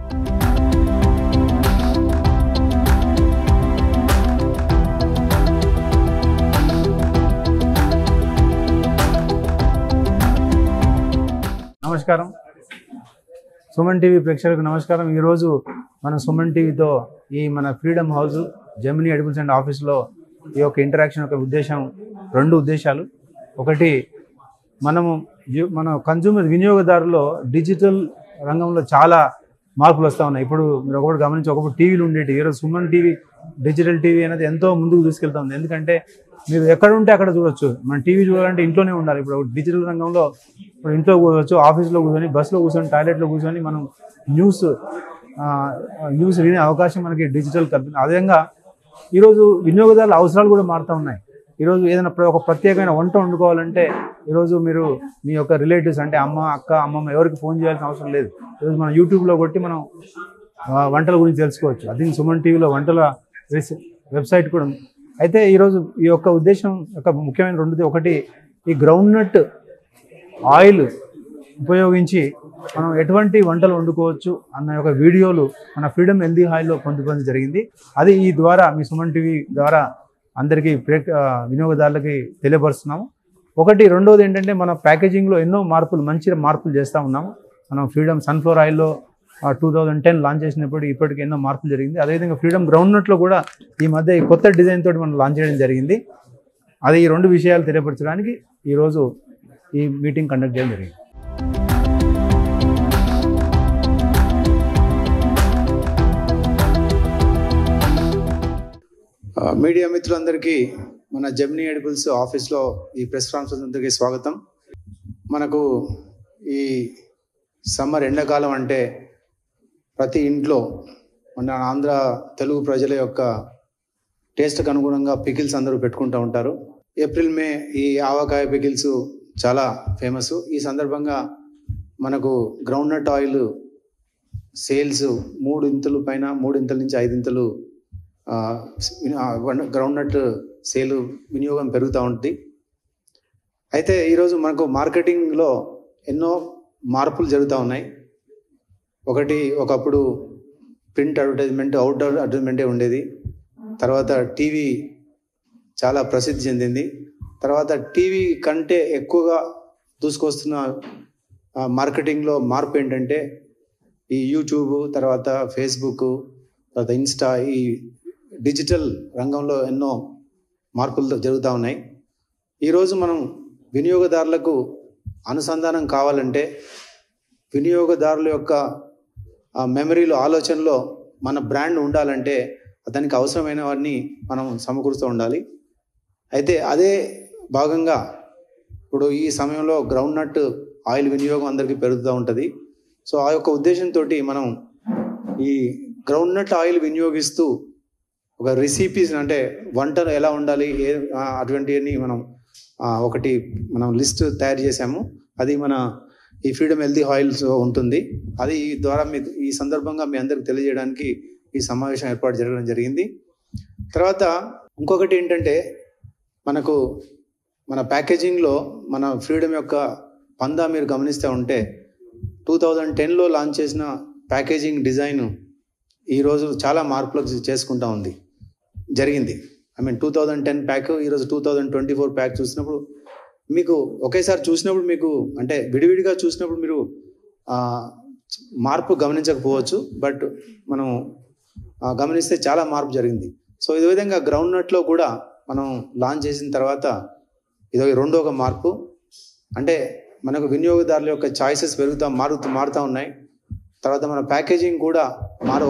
నమస్కారం సుమన్ టీవీ ప్రేక్షకులకు నమస్కారం. ఈరోజు మన సుమన్ టీవీతో ఈ మన freedom house Gemini edibles and ఆఫీస్లో ఈ యొక్క ఇంటరాక్షన్ యొక్క ఉద్దేశం రెండు ఉద్దేశాలు. ఒకటి, మన కన్జ్యూమర్ వినియోగదారులో డిజిటల్ రంగంలో చాలా మార్పులు వస్తూ ఉన్నాయి. ఇప్పుడు మీరు ఒకటి గమనించి, ఒకప్పుడు టీవీలు ఉండేవి, ఈరోజు సుమన్ టీవీ డిజిటల్ టీవీ అనేది ఎంతో ముందుకు తీసుకెళ్తా ఉంది. ఎందుకంటే మీరు ఎక్కడ ఉంటే అక్కడ చూడొచ్చు. మన టీవీ చూడాలంటే ఇంట్లోనే ఉండాలి. ఇప్పుడు డిజిటల్ రంగంలో ఇప్పుడు ఇంట్లో కూర్చోవచ్చు, ఆఫీస్లో కూర్చొని, బస్సులో కూర్చొని, టాయిలెట్లో కూర్చొని మనం న్యూస్ వినే అవకాశం మనకి డిజిటల్ కల్పింది. అదేవిధంగా ఈరోజు వినియోగదారుల అవసరాలు కూడా మారుతూ ఉన్నాయి. ఈరోజు ఏదైనా ఒక ప్రత్యేకమైన వంట వండుకోవాలంటే ఈరోజు మీరు మీ యొక్క రిలేటివ్స్ అంటే అమ్మ, అక్క, అమ్మమ్మ ఎవరికి ఫోన్ చేయాల్సిన అవసరం లేదు. ఈరోజు మనం యూట్యూబ్లో కొట్టి మనం వంటల గురించి తెలుసుకోవచ్చు. అది సుమన్ టీవీలో వంటల వెబ్సైట్ కూడా ఉంది. అయితే ఈరోజు ఈ యొక్క ఉద్దేశం యొక్క ముఖ్యమైన రెండుది. ఒకటి, ఈ గ్రౌండ్నట్ ఆయిల్ ఉపయోగించి మనం ఎటువంటి వంటలు వండుకోవచ్చు అన్న యొక్క వీడియోలు మన ఫ్రీడమ్ హెల్దీ ఆయిల్లో పొందుపరచడం జరిగింది. అది ఈ ద్వారా మీ సుమన్ టీవీ ద్వారా అందరికీ వినియోగదారులకి తెలియపరుస్తున్నాము. ఒకటి, రెండవది ఏంటంటే మన ప్యాకేజింగ్లో ఎన్నో మంచి మార్పులు చేస్తూ ఉన్నాము. మనం ఫ్రీడమ్ సన్ఫ్లవర్ ఆయిల్లో 2010 లాంచ్ చేసినప్పుడు ఇప్పటికి ఎన్నో మార్పులు జరిగింది. అదేవిధంగా ఫ్రీడమ్ గ్రౌండ్నట్లో కూడా ఈ మధ్య ఈ కొత్త డిజైన్ తోటి మనం లాంచ్ చేయడం జరిగింది. అది ఈ రెండు విషయాలు తెలియపరచడానికి ఈరోజు ఈ మీటింగ్ కండక్ట్ చేయడం జరిగింది. మీడియా మిత్రులందరికీ మన జెమినీ ఎడిబుల్స్ ఆఫీస్లో ఈ ప్రెస్ కాన్ఫరెన్స్ అందరికీ స్వాగతం. మనకు ఈ సమ్మర్ ఎండాకాలం అంటే ప్రతి ఇంట్లో మన ఆంధ్ర తెలుగు ప్రజల యొక్క టేస్ట్కి అనుగుణంగా పికిల్స్ అందరూ పెట్టుకుంటూ ఉంటారు. ఏప్రిల్, మే ఈ ఆవకాయ పికిల్స్ చాలా ఫేమస్. ఈ సందర్భంగా మనకు గ్రౌండ్నట్ ఆయిల్ సేల్స్ 3 నుంచి 5 గ్రౌండ్నట్ సేల్ వినియోగం పెరుగుతూ ఉంటుంది. అయితే ఈరోజు మనకు మార్కెటింగ్లో ఎన్నో మార్పులు జరుగుతూ ఉన్నాయి. ఒకప్పుడు ప్రింట్ అడ్వర్టైజ్మెంట్, అవుట్డోర్ అడ్వర్టైజ్మెంటే ఉండేది. తర్వాత టీవీ చాలా ప్రసిద్ధి చెందింది. తర్వాత టీవీ కంటే ఎక్కువగా దూసుకొస్తున్న మార్కెటింగ్లో మార్పు ఏంటంటే ఈ యూట్యూబ్, తర్వాత ఫేస్బుక్, తర్వాత ఇన్స్టా, ఈ డిజిటల్ రంగంలో ఎన్నో మార్పులు జరుగుతూ ఉన్నాయి. ఈరోజు మనం వినియోగదారులకు అనుసంధానం కావాలంటే, వినియోగదారుల యొక్క మెమరీలో, ఆలోచనలో మన బ్రాండ్ ఉండాలంటే దానికి అవసరమైనవన్నీ మనం సమకూరుస్తూ ఉండాలి. అయితే అదే భాగంగా ఇప్పుడు ఈ సమయంలో గ్రౌండ్నట్ ఆయిల్ వినియోగం అందరికీ పెరుగుతూ ఉంటుంది. సో ఆ యొక్క ఉద్దేశంతో మనం ఈ గ్రౌండ్నట్ ఆయిల్ వినియోగిస్తూ ఒక రెసిపీస్ అంటే వంటలు ఎలా ఉండాలి అటువంటివన్నీ మనం లిస్ట్ తయారు చేసాము. అది మన ఈ ఫ్రీడమ్ హెల్దీ ఆయిల్స్ ఉంటుంది. అది ద్వారా ఈ సందర్భంగా మీ అందరికి తెలియజేయడానికి ఈ సమావేశం ఏర్పాటు జరగడం జరిగింది. తర్వాత ఇంకొకటి ఏంటంటే, మన ప్యాకేజింగ్లో మన ఫ్రీడమ్ యొక్క పందా మీరు గమనిస్తూ ఉంటే 2010లో లాంచ్ చేసిన ప్యాకేజింగ్ డిజైన్ ఈరోజు చాలా మార్పులు చేసుకుంటూ జరిగింది. 2010 ప్యాక్ ఈరోజు 2024 ప్యాక్ చూసినప్పుడు మీకు ఒకేసారి చూసినప్పుడు మీకు అంటే విడివిడిగా చూసినప్పుడు మీరు మార్పు గమనించకపోవచ్చు. బట్ మనం గమనిస్తే చాలా మార్పు జరిగింది. సో ఇదే విధంగా గ్రౌండ్నట్లో కూడా మనం లాంచ్ చేసిన తర్వాత ఇది రెండో మార్పు. అంటే మనకు వినియోగదారుల యొక్క చాయిసెస్ మారుతూ ఉన్నాయి. తర్వాత మన ప్యాకేజింగ్ కూడా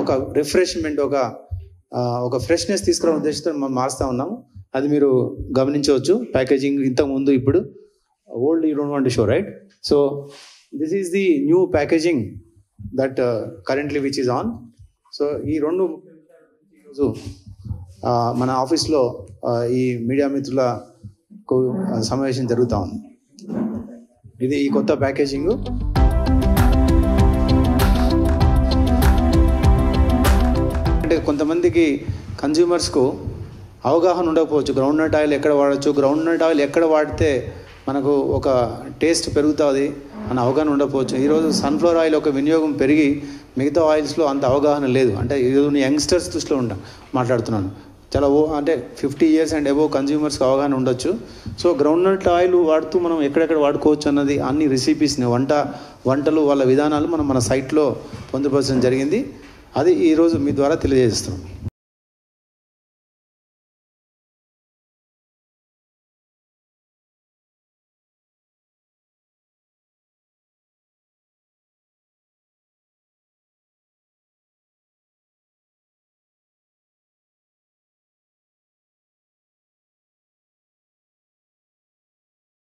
ఒక రిఫ్రెష్మెంట్, ఒక ఫ్రెష్నెస్ తీసుకునే ఉద్దేశంతో మనం మారుస్తూ ఉన్నాము. అది మీరు గమనించవచ్చు. ప్యాకేజింగ్ ఇంతకుముందు, ఇప్పుడు old you don't want to show, right? So this is the new packaging that currently which is on. So ఈ రెండు మన ఆఫీస్లో ఈ మీడియా మిత్రులకు సమావేశం జరుగుతూ ఉంది. ఇది ఈ కొత్త ప్యాకేజింగ్. అంటే కొంతమందికి కన్జ్యూమర్స్కు అవగాహన ఉండకపోవచ్చు. గ్రౌండ్నట్ ఆయిల్ ఎక్కడ వాడచ్చు, గ్రౌండ్నట్ ఆయిల్ ఎక్కడ వాడితే మనకు ఒక టేస్ట్ పెరుగుతుంది అని అవగాహన ఉండకపోవచ్చు. ఈరోజు సన్ఫ్లవర్ ఆయిల్ ఒక వినియోగం పెరిగి మిగతా ఆయిల్స్లో అంత అవగాహన లేదు. అంటే ఈరోజు యంగ్స్టర్స్ దృష్టిలో మాట్లాడుతున్నాను. చాలా అంటే 50 years అండ్ అబోవ్ కన్జ్యూమర్స్కి అవగాహన ఉండొచ్చు. సో గ్రౌండ్నట్ ఆయిల్ వాడుతూ మనం ఎక్కడెక్కడ వాడుకోవచ్చు అన్నది అన్ని రెసిపీస్ని వంటలు వాళ్ళ విధానాలు మనం మన సైట్లో పొందుపరచడం జరిగింది. అది ఈరోజు మీ ద్వారా తెలియజేస్తున్నాం.